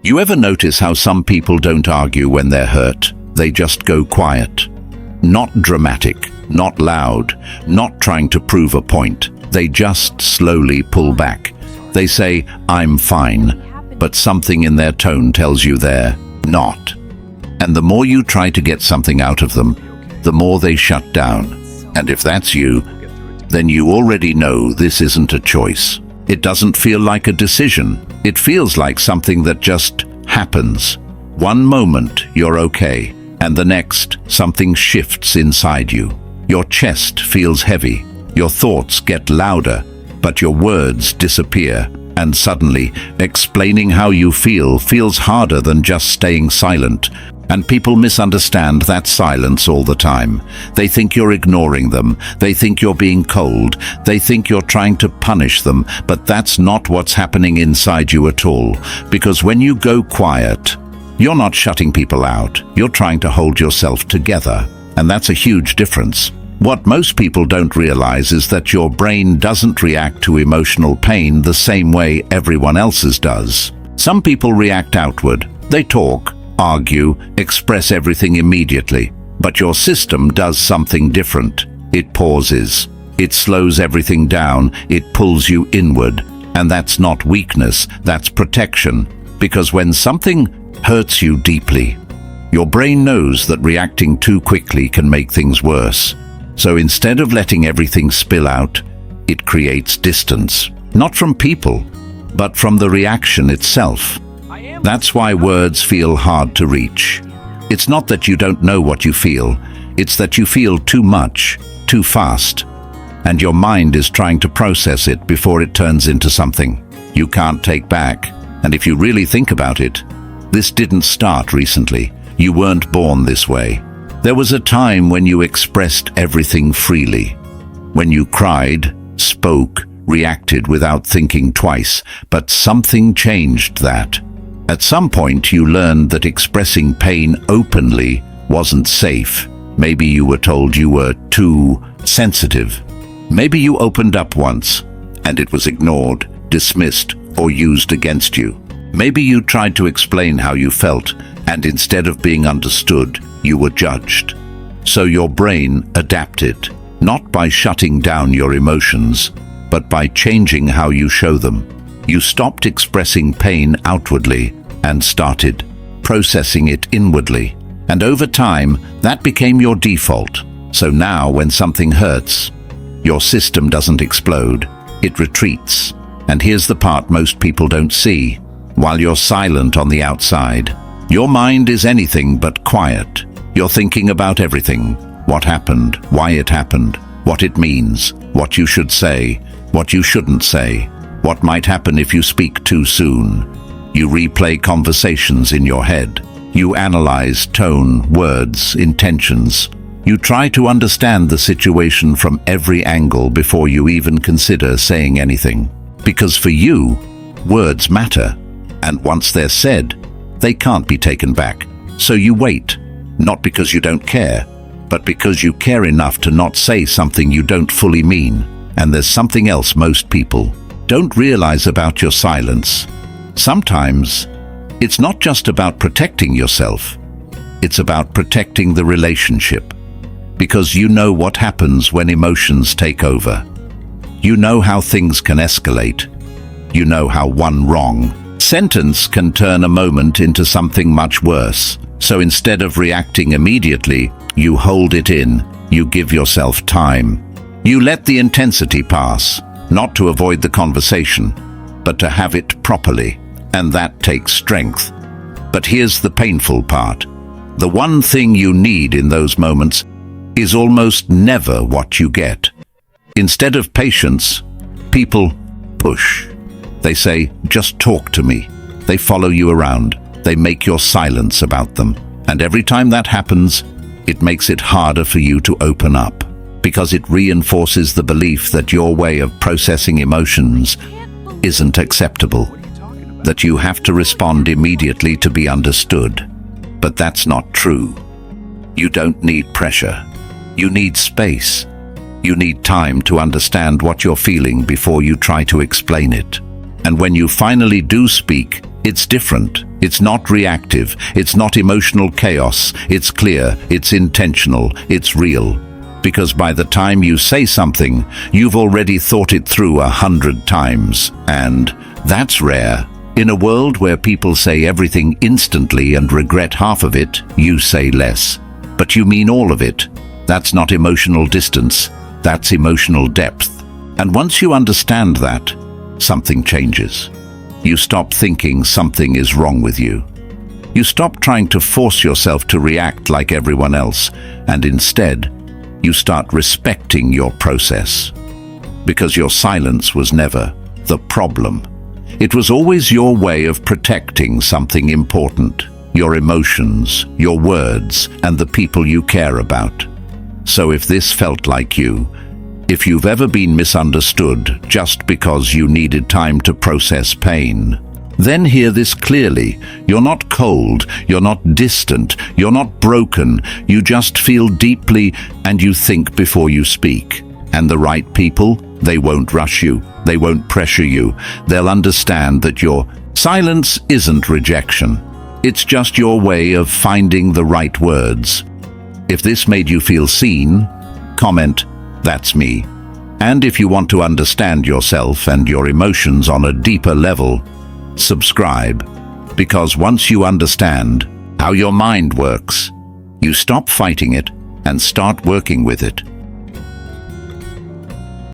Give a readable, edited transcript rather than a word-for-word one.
You ever notice how some people don't argue when they're hurt? They just go quiet. Not dramatic, not loud, not trying to prove a point. They just slowly pull back. They say, "I'm fine," but something in their tone tells you they're not. And the more you try to get something out of them, the more they shut down. And if that's you, then you already know this isn't a choice. It doesn't feel like a decision. It feels like something that just happens. One moment you're okay, and the next something shifts inside you. Your chest feels heavy, your thoughts get louder, but your words disappear. And suddenly, explaining how you feel feels harder than just staying silent. And people misunderstand that silence all the time. They think you're ignoring them. They think you're being cold. They think you're trying to punish them. But that's not what's happening inside you at all. Because when you go quiet, you're not shutting people out. You're trying to hold yourself together. And that's a huge difference. What most people don't realize is that your brain doesn't react to emotional pain the same way everyone else's does. Some people react outward. They talk, argue, express everything immediately. But your system does something different. It pauses. It slows everything down. It pulls you inward. And that's not weakness, that's protection. Because when something hurts you deeply, your brain knows that reacting too quickly can make things worse. So instead of letting everything spill out, it creates distance. Not from people, but from the reaction itself. That's why words feel hard to reach. It's not that you don't know what you feel. It's that you feel too much, too fast. And your mind is trying to process it before it turns into something you can't take back. And if you really think about it, this didn't start recently. You weren't born this way. There was a time when you expressed everything freely. When you cried, spoke, reacted without thinking twice. But something changed that. At some point you learned that expressing pain openly wasn't safe. Maybe you were told you were too sensitive. Maybe you opened up once, and it was ignored, dismissed, or used against you. Maybe you tried to explain how you felt, and instead of being understood, you were judged. So your brain adapted, not by shutting down your emotions, but by changing how you show them. You stopped expressing pain outwardly and started processing it inwardly. And over time, that became your default. So now when something hurts, your system doesn't explode, it retreats. And here's the part most people don't see. While you're silent on the outside, your mind is anything but quiet. You're thinking about everything. What happened, why it happened, what it means, what you should say, what you shouldn't say, what might happen if you speak too soon. You replay conversations in your head. You analyze tone, words, intentions. You try to understand the situation from every angle before you even consider saying anything. Because for you, words matter. And once they're said, they can't be taken back. So you wait, not because you don't care, but because you care enough to not say something you don't fully mean. And there's something else most people don't realize about your silence. Sometimes, it's not just about protecting yourself. It's about protecting the relationship. Because you know what happens when emotions take over. You know how things can escalate. You know how one wrong sentence can turn a moment into something much worse. So instead of reacting immediately, you hold it in. You give yourself time. You let the intensity pass, not to avoid the conversation, but to have it properly. And that takes strength. But here's the painful part. The one thing you need in those moments is almost never what you get. Instead of patience, people push. They say, "Just talk to me." They follow you around. They make your silence about them. And every time that happens, it makes it harder for you to open up. Because it reinforces the belief that your way of processing emotions isn't acceptable. That you have to respond immediately to be understood. But that's not true. You don't need pressure. You need space. You need time to understand what you're feeling before you try to explain it. And when you finally do speak, It's different. It's not reactive. It's not emotional chaos. It's clear. It's intentional. It's real. Because by the time you say something, you've already thought it through 100 times. And that's rare. In a world where people say everything instantly and regret half of it, you say less. But you mean all of it. That's not emotional distance. That's emotional depth. And once you understand that, something changes. You stop thinking something is wrong with you. You stop trying to force yourself to react like everyone else, and instead, you start respecting your process. Because your silence was never the problem. It was always your way of protecting something important, your emotions, your words, and the people you care about. So if this felt like you, if you've ever been misunderstood just because you needed time to process pain, then hear this clearly. You're not cold, you're not distant, you're not broken. You just feel deeply and you think before you speak. And the right people, they won't rush you, they won't pressure you. They'll understand that your silence isn't rejection. It's just your way of finding the right words. If this made you feel seen, comment, "That's me." And if you want to understand yourself and your emotions on a deeper level, subscribe. Because once you understand how your mind works, you stop fighting it and start working with it.